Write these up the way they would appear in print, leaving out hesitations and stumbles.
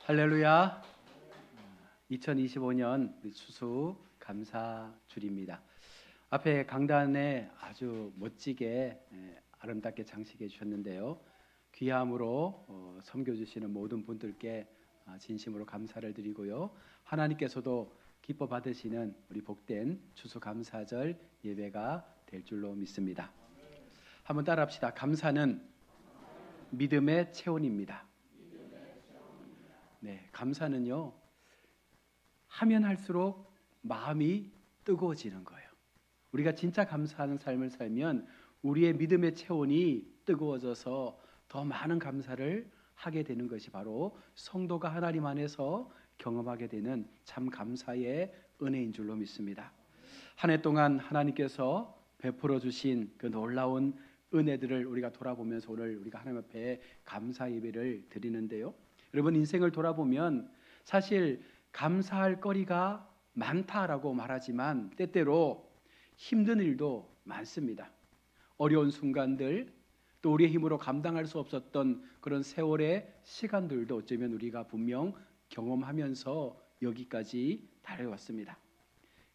할렐루야. 2025년 추수 감사주일입니다. 앞에 강단에 아주 멋지게 아름답게 장식해 주셨는데요. 귀함으로 섬겨주시는 모든 분들께 진심으로 감사를 드리고요. 하나님께서도 기뻐 받으시는 우리 복된 추수 감사절 예배가 될 줄로 믿습니다. 한번 따라합시다. 감사는 믿음의 체온입니다. 네, 감사는요, 하면 할수록 마음이 뜨거워지는 거예요. 우리가 진짜 감사하는 삶을 살면 우리의 믿음의 체온이 뜨거워져서 더 많은 감사를 하게 되는 것이 바로 성도가 하나님 안에서 경험하게 되는 참 감사의 은혜인 줄로 믿습니다. 한 해 동안 하나님께서 베풀어 주신 그 놀라운 은혜들을 우리가 돌아보면서 오늘 우리가 하나님 앞에 감사 예배를 드리는데요. 여러분, 인생을 돌아보면 사실 감사할 거리가 많다라고 말하지만 때때로 힘든 일도 많습니다. 어려운 순간들, 또 우리의 힘으로 감당할 수 없었던 그런 세월의 시간들도 어쩌면 우리가 분명 경험하면서 여기까지 달려왔습니다.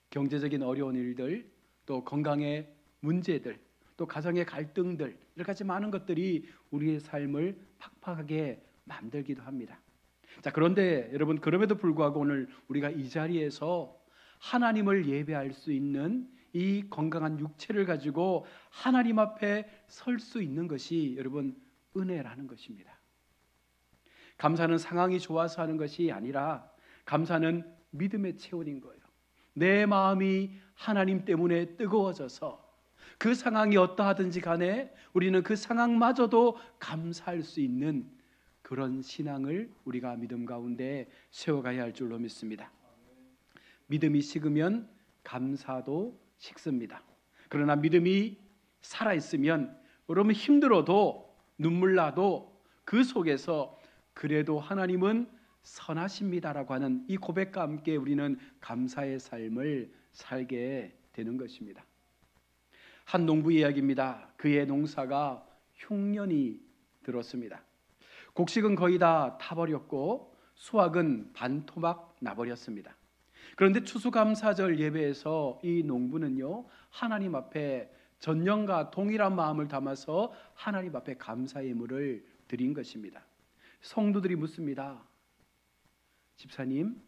경제적인 어려운 일들, 또 건강의 문제들, 또 가정의 갈등들, 여러 가지 많은 것들이 우리의 삶을 팍팍하게 만들기도 합니다. 자, 그런데 여러분, 그럼에도 불구하고 오늘 우리가 이 자리에서 하나님을 예배할 수 있는 이 건강한 육체를 가지고 하나님 앞에 설 수 있는 것이 여러분 은혜라는 것입니다. 감사는 상황이 좋아서 하는 것이 아니라 감사는 믿음의 체온인 거예요. 내 마음이 하나님 때문에 뜨거워져서 그 상황이 어떠하든지 간에 우리는 그 상황마저도 감사할 수 있는 그런 신앙을 우리가 믿음 가운데 세워가야 할 줄로 믿습니다. 믿음이 식으면 감사도 식습니다. 그러나 믿음이 살아있으면 여러분 힘들어도 눈물 나도 그 속에서 그래도 하나님은 선하십니다라고 하는 이 고백과 함께 우리는 감사의 삶을 살게 되는 것입니다. 한 농부 이야기입니다. 그의 농사가 흉년이 들었습니다. 곡식은 거의 다 타버렸고 수확은 반토막 나버렸습니다. 그런데 추수감사절 예배에서 이 농부는요, 하나님 앞에 전년과 동일한 마음을 담아서 하나님 앞에 감사의 예물을 드린 것입니다. 성도들이 묻습니다. 집사님,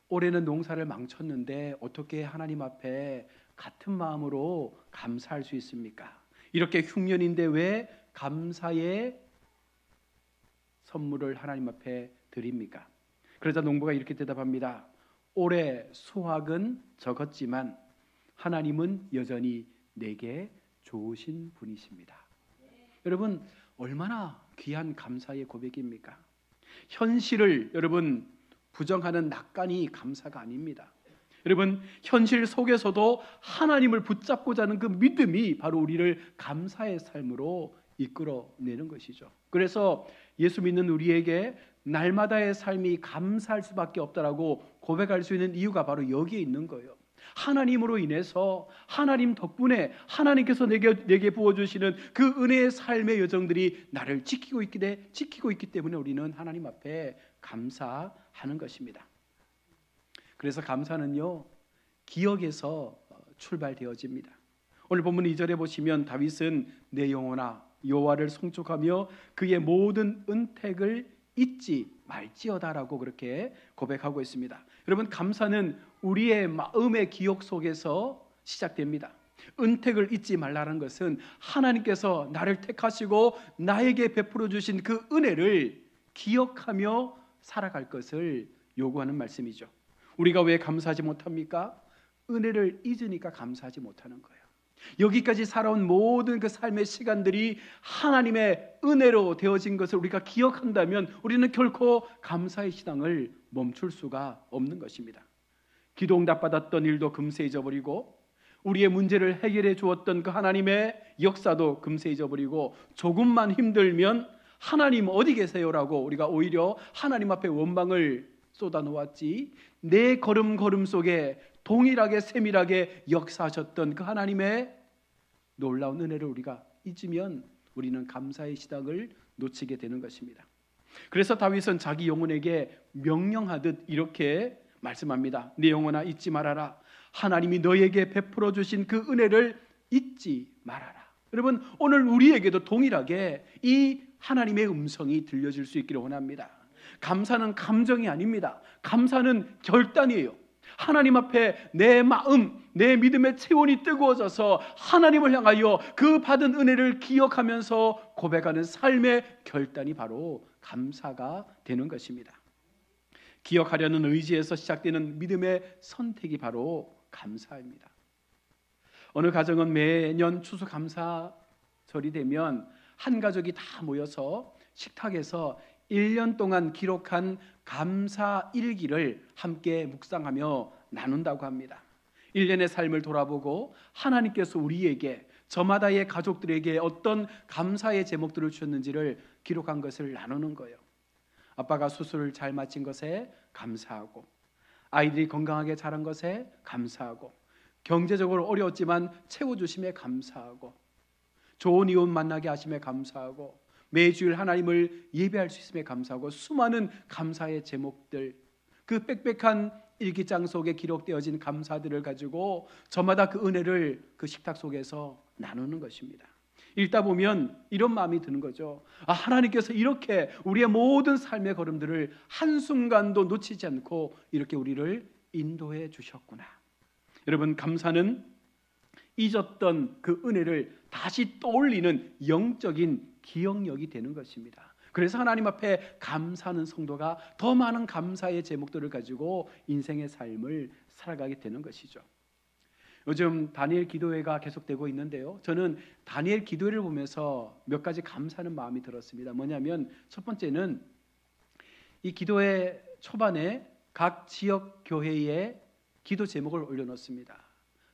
올해는 농사를 망쳤는데 어떻게 하나님 앞에 같은 마음으로 감사할 수 있습니까? 이렇게 흉년인데 왜 감사의 선물을 하나님 앞에 드립니까? 그러자 농부가 이렇게 대답합니다. 올해 수확은 적었지만 하나님은 여전히 내게 좋으신 분이십니다. 여러분, 얼마나 귀한 감사의 고백입니까? 현실을 여러분 부정하는 낙관이 감사가 아닙니다. 여러분, 현실 속에서도 하나님을 붙잡고자 하는 그 믿음이 바로 우리를 감사의 삶으로 이끌어내는 것이죠. 그래서 예수 믿는 우리에게 날마다의 삶이 감사할 수밖에 없다라고 고백할 수 있는 이유가 바로 여기에 있는 거예요. 하나님으로 인해서 하나님 덕분에 하나님께서 내게 부어주시는 그 은혜의 삶의 여정들이 나를 지키고 있기 때문에 우리는 하나님 앞에 감사하는 것입니다. 그래서 감사는요, 기억에서 출발되어집니다. 오늘 본문 2절에 보시면 다윗은 내 영혼아 여호와를 송축하며 그의 모든 은택을 잊지 말지어다라고 그렇게 고백하고 있습니다. 여러분, 감사는 우리의 마음의 기억 속에서 시작됩니다. 은택을 잊지 말라는 것은 하나님께서 나를 택하시고 나에게 베풀어 주신 그 은혜를 기억하며 살아갈 것을 요구하는 말씀이죠. 우리가 왜 감사하지 못합니까? 은혜를 잊으니까 감사하지 못하는 거예요. 여기까지 살아온 모든 그 삶의 시간들이 하나님의 은혜로 되어진 것을 우리가 기억한다면 우리는 결코 감사의 신앙을 멈출 수가 없는 것입니다. 기도 응답받았던 일도 금세 잊어버리고 우리의 문제를 해결해 주었던 그 하나님의 역사도 금세 잊어버리고 조금만 힘들면 하나님 어디 계세요라고 우리가 오히려 하나님 앞에 원망을 쏟아놓았지, 내 걸음걸음 속에 동일하게 세밀하게 역사하셨던 그 하나님의 놀라운 은혜를 우리가 잊으면 우리는 감사의 시작을 놓치게 되는 것입니다. 그래서 다윗은 자기 영혼에게 명령하듯 이렇게 말씀합니다. 네 영혼아 잊지 말아라. 하나님이 너에게 베풀어 주신 그 은혜를 잊지 말아라. 여러분, 오늘 우리에게도 동일하게 이 하나님의 음성이 들려질 수 있기를 원합니다. 감사는 감정이 아닙니다. 감사는 결단이에요. 하나님 앞에 내 마음, 내 믿음의 체온이 뜨거워져서 하나님을 향하여 그 받은 은혜를 기억하면서 고백하는 삶의 결단이 바로 감사가 되는 것입니다. 기억하려는 의지에서 시작되는 믿음의 선택이 바로 감사입니다. 어느 가정은 매년 추수감사절이 되면 한 가족이 다 모여서 식탁에서 1년 동안 기록한 감사 일기를 함께 묵상하며 나눈다고 합니다. 1년의 삶을 돌아보고 하나님께서 우리에게, 저마다의 가족들에게 어떤 감사의 제목들을 주셨는지를 기록한 것을 나누는 거예요. 아빠가 수술을 잘 마친 것에 감사하고, 아이들이 건강하게 자란 것에 감사하고, 경제적으로 어려웠지만 채워주심에 감사하고, 좋은 이웃 만나게 하심에 감사하고, 매주일 하나님을 예배할 수 있음에 감사하고, 수많은 감사의 제목들, 그 빽빽한 일기장 속에 기록되어진 감사들을 가지고 저마다 그 은혜를 그 식탁 속에서 나누는 것입니다. 읽다 보면 이런 마음이 드는 거죠. 하나님께서 이렇게 우리의 모든 삶의 걸음들을 한순간도 놓치지 않고 이렇게 우리를 인도해 주셨구나. 여러분, 감사는 잊었던 그 은혜를 다시 떠올리는 영적인 기억력이 되는 것입니다. 그래서 하나님 앞에 감사하는 성도가 더 많은 감사의 제목들을 가지고 인생의 삶을 살아가게 되는 것이죠. 요즘 다니엘 기도회가 계속되고 있는데요, 저는 다니엘 기도회를 보면서 몇 가지 감사하는 마음이 들었습니다. 뭐냐면, 첫 번째는 이 기도회 초반에 각 지역 교회의 기도 제목을 올려놓습니다.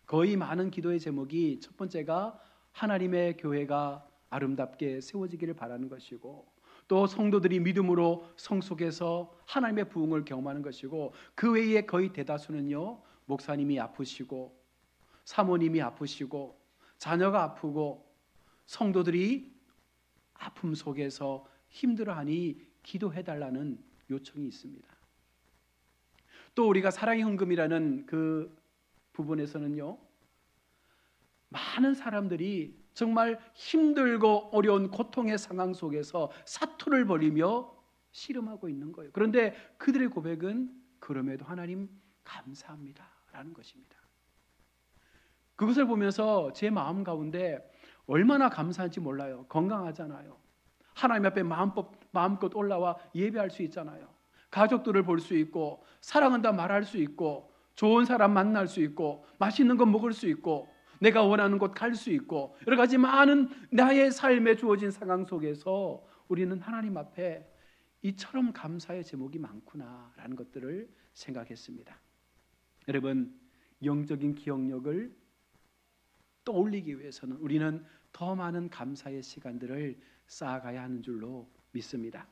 거의 많은 기도의 제목이, 첫 번째가 하나님의 교회가 아름답게 세워지기를 바라는 것이고, 또 성도들이 믿음으로 성 속에서 하나님의 부흥을 경험하는 것이고, 그 외에 거의 대다수는요, 목사님이 아프시고, 사모님이 아프시고, 자녀가 아프고, 성도들이 아픔 속에서 힘들어하니 기도해달라는 요청이 있습니다. 또 우리가 사랑의 헌금이라는 그 부분에서는요, 많은 사람들이 정말 힘들고 어려운 고통의 상황 속에서 사투를 벌이며 씨름하고 있는 거예요. 그런데 그들의 고백은 그럼에도 하나님 감사합니다 라는 것입니다. 그것을 보면서 제 마음 가운데 얼마나 감사한지 몰라요. 건강하잖아요. 하나님 앞에 마음껏 올라와 예배할 수 있잖아요. 가족들을 볼 수 있고, 사랑한다 말할 수 있고, 좋은 사람 만날 수 있고, 맛있는 거 먹을 수 있고, 내가 원하는 곳 갈 수 있고, 여러 가지 많은 나의 삶에 주어진 상황 속에서 우리는 하나님 앞에 이처럼 감사의 제목이 많구나라는 것들을 생각했습니다. 여러분, 영적인 기억력을 떠올리기 위해서는 우리는 더 많은 감사의 시간들을 쌓아가야 하는 줄로 믿습니다.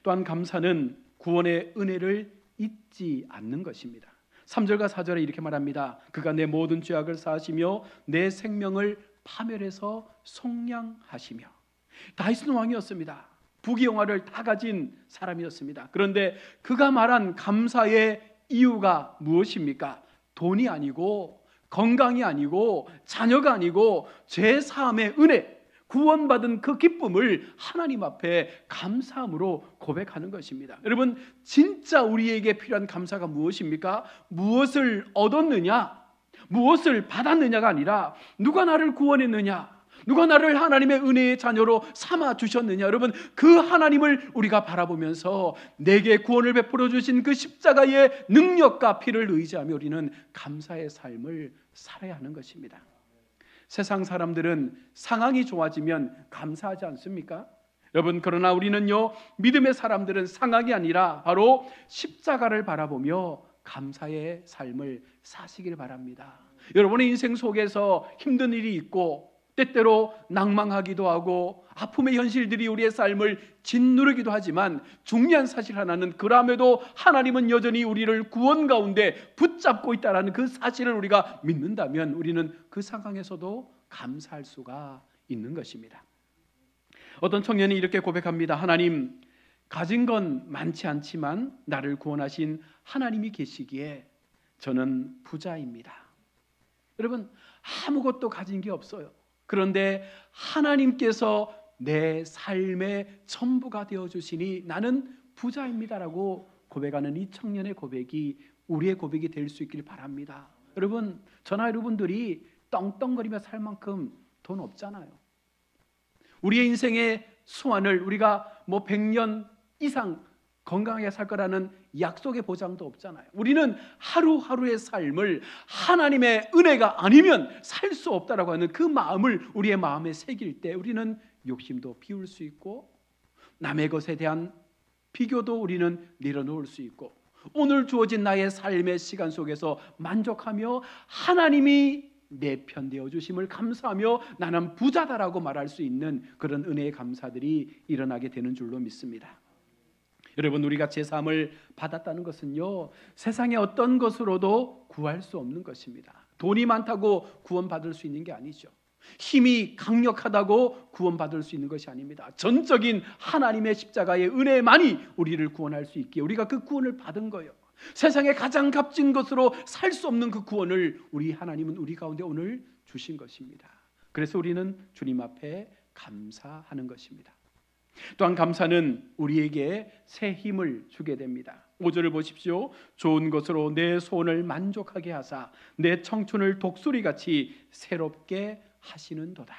또한 감사는 구원의 은혜를 잊지 않는 것입니다. 3절과 4절에 이렇게 말합니다. 그가 내 모든 죄악을 사하시며 내 생명을 파멸해서 속량하시며. 다윗은 왕이었습니다. 부귀영화를 다 가진 사람이었습니다. 그런데 그가 말한 감사의 이유가 무엇입니까? 돈이 아니고, 건강이 아니고, 자녀가 아니고, 죄 사함의 은혜, 구원받은 그 기쁨을 하나님 앞에 감사함으로 고백하는 것입니다. 여러분, 진짜 우리에게 필요한 감사가 무엇입니까? 무엇을 얻었느냐, 무엇을 받았느냐가 아니라 누가 나를 구원했느냐, 누가 나를 하나님의 은혜의 자녀로 삼아 주셨느냐. 여러분, 그 하나님을 우리가 바라보면서 내게 구원을 베풀어 주신 그 십자가의 능력과 피를 의지하며 우리는 감사의 삶을 살아야 하는 것입니다. 세상 사람들은 상황이 좋아지면 감사하지 않습니까? 여러분, 그러나 우리는요, 믿음의 사람들은 상황이 아니라 바로 십자가를 바라보며 감사의 삶을 사시길 바랍니다. 여러분의 인생 속에서 힘든 일이 있고, 때때로 낭망하기도 하고 아픔의 현실들이 우리의 삶을 짓누르기도 하지만, 중요한 사실 하나는, 그럼에도 하나님은 여전히 우리를 구원 가운데 붙잡고 있다는 그 사실을 우리가 믿는다면 우리는 그 상황에서도 감사할 수가 있는 것입니다. 어떤 청년이 이렇게 고백합니다. 하나님, 가진 건 많지 않지만 나를 구원하신 하나님이 계시기에 저는 부자입니다. 여러분, 아무것도 가진 게 없어요. 그런데 하나님께서 내 삶의 전부가 되어주시니 나는 부자입니다라고 고백하는 이 청년의 고백이 우리의 고백이 될 수 있길 바랍니다. 여러분, 저나 여러분들이 떵떵거리며 살 만큼 돈 없잖아요. 우리의 인생의 소원을 우리가 100년 이상 건강하게 살 거라는 약속의 보장도 없잖아요. 우리는 하루하루의 삶을 하나님의 은혜가 아니면 살 수 없다라고 하는 그 마음을 우리의 마음에 새길 때 우리는 욕심도 비울 수 있고 남의 것에 대한 비교도 우리는 내려놓을 수 있고 오늘 주어진 나의 삶의 시간 속에서 만족하며 하나님이 내 편 되어 주심을 감사하며 나는 부자다라고 말할 수 있는 그런 은혜의 감사들이 일어나게 되는 줄로 믿습니다. 여러분, 우리가 제사함을 받았다는 것은요, 세상의 어떤 것으로도 구할 수 없는 것입니다. 돈이 많다고 구원받을 수 있는 게 아니죠. 힘이 강력하다고 구원받을 수 있는 것이 아닙니다. 전적인 하나님의 십자가의 은혜만이 우리를 구원할 수 있기에 우리가 그 구원을 받은 거예요. 세상에 가장 값진 것으로 살 수 없는 그 구원을 우리 하나님은 우리 가운데 오늘 주신 것입니다. 그래서 우리는 주님 앞에 감사하는 것입니다. 또한 감사는 우리에게 새 힘을 주게 됩니다. 5절을 보십시오. 좋은 것으로 내 소원을 만족하게 하사 내 청춘을 독수리같이 새롭게 하시는도다.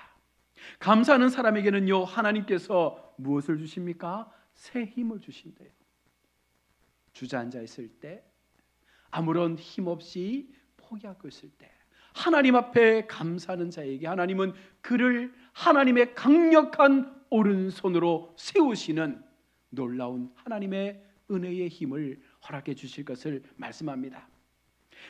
감사하는 사람에게는요, 하나님께서 무엇을 주십니까? 새 힘을 주신대요. 주저앉아 있을 때, 아무런 힘 없이 포기하고 있을 때 하나님 앞에 감사하는 자에게 하나님은 그를 하나님의 강력한 오른손으로 세우시는 놀라운 하나님의 은혜의 힘을 허락해 주실 것을 말씀합니다.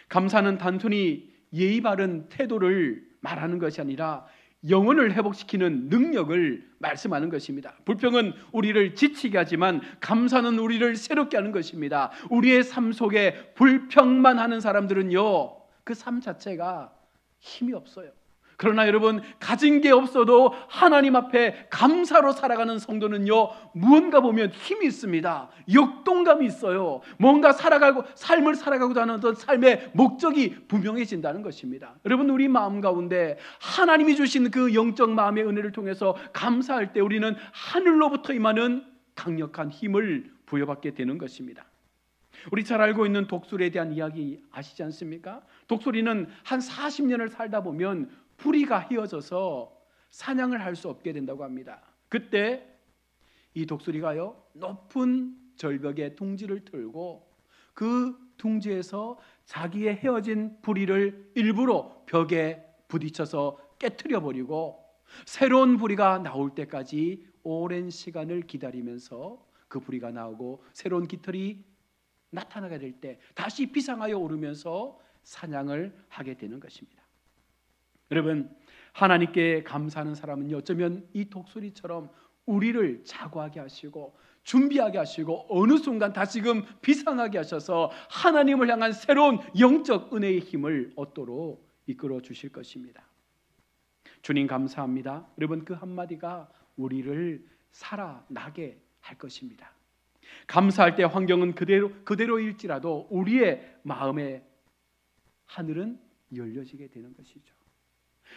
감사는 단순히 예의 바른 태도를 말하는 것이 아니라 영혼을 회복시키는 능력을 말씀하는 것입니다. 불평은 우리를 지치게 하지만 감사는 우리를 새롭게 하는 것입니다. 우리의 삶 속에 불평만 하는 사람들은요, 그 삶 자체가 힘이 없어요. 그러나 여러분, 가진 게 없어도 하나님 앞에 감사로 살아가는 성도는요, 무언가 보면 힘이 있습니다. 역동감이 있어요. 뭔가 삶을 살아가고자 하는 어떤 삶의 목적이 분명해진다는 것입니다. 여러분, 우리 마음 가운데 하나님이 주신 그 영적 마음의 은혜를 통해서 감사할 때 우리는 하늘로부터 임하는 강력한 힘을 부여받게 되는 것입니다. 우리 잘 알고 있는 독수리에 대한 이야기 아시지 않습니까? 독수리는 한 40년을 살다 보면 뿌리가 휘어져서 사냥을 할 수 없게 된다고 합니다. 그때 이 독수리가요, 높은 절벽에 둥지를 틀고 그 둥지에서 자기의 헤어진 부리를 일부러 벽에 부딪혀서 깨트려 버리고 새로운 부리가 나올 때까지 오랜 시간을 기다리면서 그 부리가 나오고 새로운 깃털이 나타나게 될 때 다시 비상하여 오르면서 사냥을 하게 되는 것입니다. 여러분, 하나님께 감사하는 사람은 어쩌면 이 독수리처럼 우리를 자고하게 하시고 준비하게 하시고 어느 순간 다시금 비상하게 하셔서 하나님을 향한 새로운 영적 은혜의 힘을 얻도록 이끌어 주실 것입니다. 주님 감사합니다. 여러분, 그 한마디가 우리를 살아나게 할 것입니다. 감사할 때 환경은 그대로일지라도 우리의 마음의 하늘은 열려지게 되는 것이죠.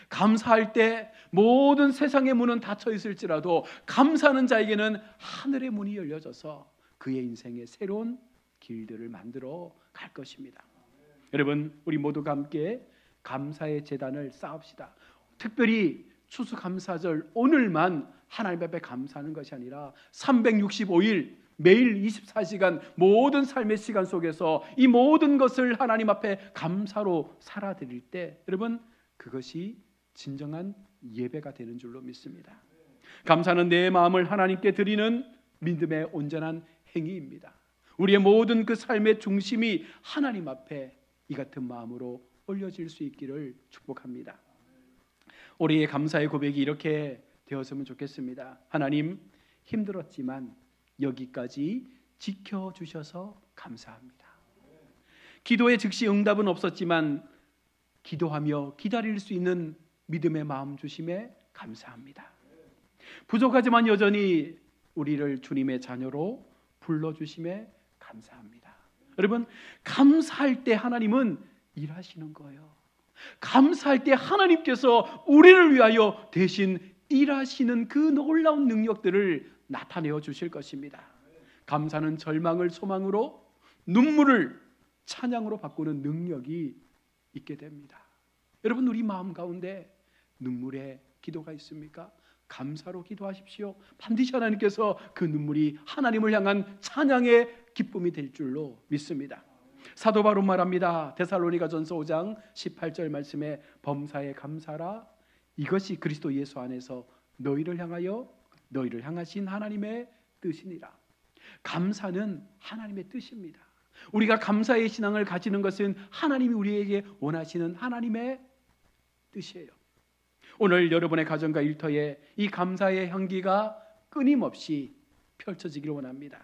감사할 때 모든 세상의 문은 닫혀 있을지라도 감사하는 자에게는 하늘의 문이 열려져서 그의 인생에 새로운 길들을 만들어 갈 것입니다. 여러분, 우리 모두가 함께 감사의 제단을 쌓읍시다. 특별히 추수감사절 오늘만 하나님 앞에 감사하는 것이 아니라 365일 매일 24시간 모든 삶의 시간 속에서 이 모든 것을 하나님 앞에 감사로 살아드릴 때 여러분, 그것이 진정한 예배가 되는 줄로 믿습니다. 감사는 내 마음을 하나님께 드리는 믿음의 온전한 행위입니다. 우리의 모든 그 삶의 중심이 하나님 앞에 이 같은 마음으로 올려질 수 있기를 축복합니다. 우리의 감사의 고백이 이렇게 되었으면 좋겠습니다. 하나님, 힘들었지만 여기까지 지켜주셔서 감사합니다. 기도의 즉시 응답은 없었지만 기도하며 기다릴 수 있는 믿음의 마음 주심에 감사합니다. 부족하지만 여전히 우리를 주님의 자녀로 불러주심에 감사합니다. 여러분, 감사할 때 하나님은 일하시는 거예요. 감사할 때 하나님께서 우리를 위하여 대신 일하시는 그 놀라운 능력들을 나타내어 주실 것입니다. 감사는 절망을 소망으로, 눈물을 찬양으로 바꾸는 능력이 있게 됩니다. 여러분, 우리 마음 가운데 눈물의 기도가 있습니까? 감사로 기도하십시오. 반드시 하나님께서 그 눈물이 하나님을 향한 찬양의 기쁨이 될 줄로 믿습니다. 사도 바로 말합니다. 데살로니가전서 5장 18절 말씀에 범사에 감사라, 이것이 그리스도 예수 안에서 너희를 향하신 하나님의 뜻이니라. 감사는 하나님의 뜻입니다. 우리가 감사의 신앙을 가지는 것은 하나님이 우리에게 원하시는 하나님의 뜻이에요. 오늘 여러분의 가정과 일터에 이 감사의 향기가 끊임없이 펼쳐지기를 원합니다.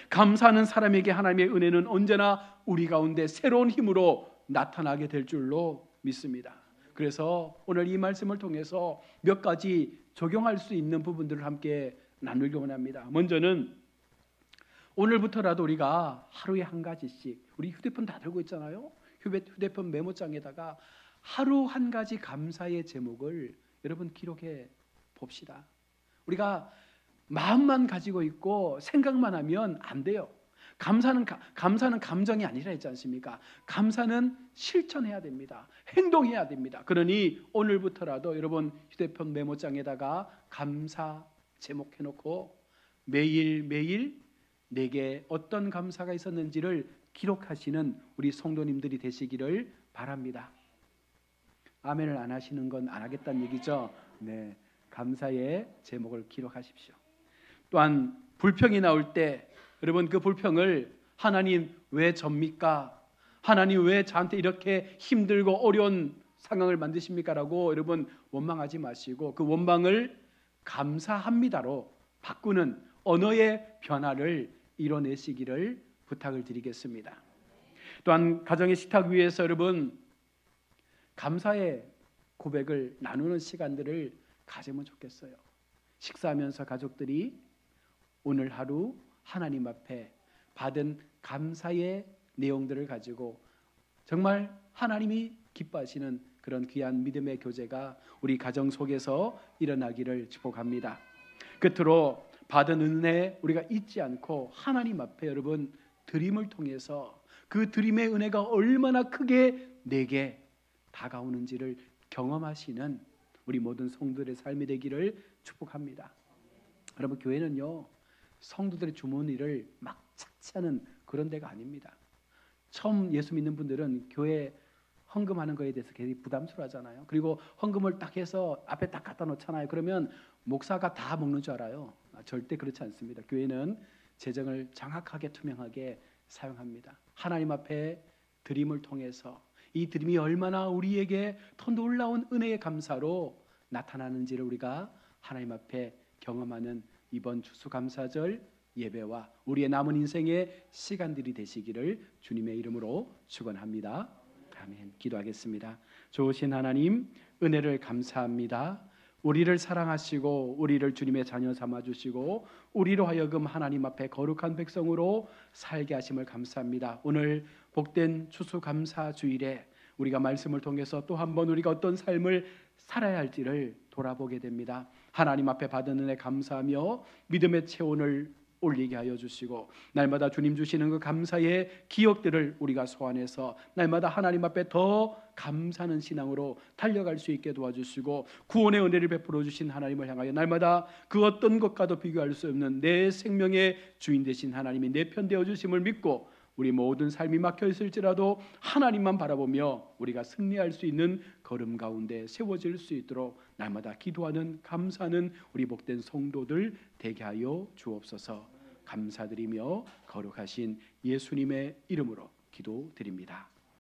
감사하는 사람에게 하나님의 은혜는 언제나 우리 가운데 새로운 힘으로 나타나게 될 줄로 믿습니다. 그래서 오늘 이 말씀을 통해서 몇 가지 적용할 수 있는 부분들을 함께 나누기 원합니다. 먼저는 오늘부터라도 우리가 하루에 한 가지씩, 우리 휴대폰 다 들고 있잖아요. 휴대폰 메모장에다가 하루 한 가지 감사의 제목을 여러분 기록해 봅시다. 우리가 마음만 가지고 있고 생각만 하면 안 돼요. 감사는 감정이 아니라 했지 않습니까? 감사는 실천해야 됩니다. 행동해야 됩니다. 그러니 오늘부터라도 여러분 휴대폰 메모장에다가 감사 제목 해놓고 매일매일 내게 어떤 감사가 있었는지를 기록하시는 우리 성도님들이 되시기를 바랍니다. 아멘을 안 하시는 건 안 하겠다는 얘기죠. 네, 감사의 제목을 기록하십시오. 또한 불평이 나올 때 여러분 그 불평을 하나님 왜 접니까? 하나님 왜 저한테 이렇게 힘들고 어려운 상황을 만드십니까? 라고 여러분 원망하지 마시고 그 원망을 감사합니다로 바꾸는 언어의 변화를 이뤄내시기를 부탁을 드리겠습니다. 또한 가정의 식탁 위에서 여러분 감사의 고백을 나누는 시간들을 가지면 좋겠어요. 식사하면서 가족들이 오늘 하루 하나님 앞에 받은 감사의 내용들을 가지고 정말 하나님이 기뻐하시는 그런 귀한 믿음의 교제가 우리 가정 속에서 일어나기를 축복합니다. 끝으로 받은 은혜 우리가 잊지 않고 하나님 앞에 여러분 드림을 통해서 그 드림의 은혜가 얼마나 크게 내게 다가오는지를 경험하시는 우리 모든 성도들의 삶이 되기를 축복합니다. 여러분 교회는요 성도들의 주머니를 막 착취하는 그런 데가 아닙니다. 처음 예수 믿는 분들은 교회 헌금하는 거에 대해서 굉장히 부담스러워하잖아요. 그리고 헌금을 딱 해서 앞에 딱 갖다 놓잖아요. 그러면 목사가 다 먹는 줄 알아요. 절대 그렇지 않습니다. 교회는 재정을 정확하게 투명하게 사용합니다. 하나님 앞에 드림을 통해서 이 드림이 얼마나 우리에게 더 놀라운 은혜의 감사로 나타나는지를 우리가 하나님 앞에 경험하는 이번 추수감사절 예배와 우리의 남은 인생의 시간들이 되시기를 주님의 이름으로 축원합니다. 아멘. 기도하겠습니다. 좋으신 하나님 은혜를 감사합니다. 우리를 사랑하시고 우리를 주님의 자녀 삼아주시고 우리로 하여금 하나님 앞에 거룩한 백성으로 살게 하심을 감사합니다. 오늘 복된 추수감사주일에 우리가 말씀을 통해서 또 한 번 우리가 어떤 삶을 살아야 할지를 돌아보게 됩니다. 하나님 앞에 받은 은혜 감사하며 믿음의 체온을 올리게 하여 주시고 날마다 주님 주시는 그 감사의 기억들을 우리가 소환해서 날마다 하나님 앞에 더 감사하는 신앙으로 달려갈 수 있게 도와주시고 구원의 은혜를 베풀어 주신 하나님을 향하여 날마다 그 어떤 것과도 비교할 수 없는 내 생명의 주인 되신 하나님이 내 편 되어 주심을 믿고 우리 모든 삶이 막혀 있을지라도 하나님만 바라보며 우리가 승리할 수 있는 걸음 가운데 세워질 수 있도록 날마다 기도하는 감사하는 우리 복된 성도들 되게 하여 주옵소서. 감사드리며 거룩하신 예수님의 이름으로 기도드립니다.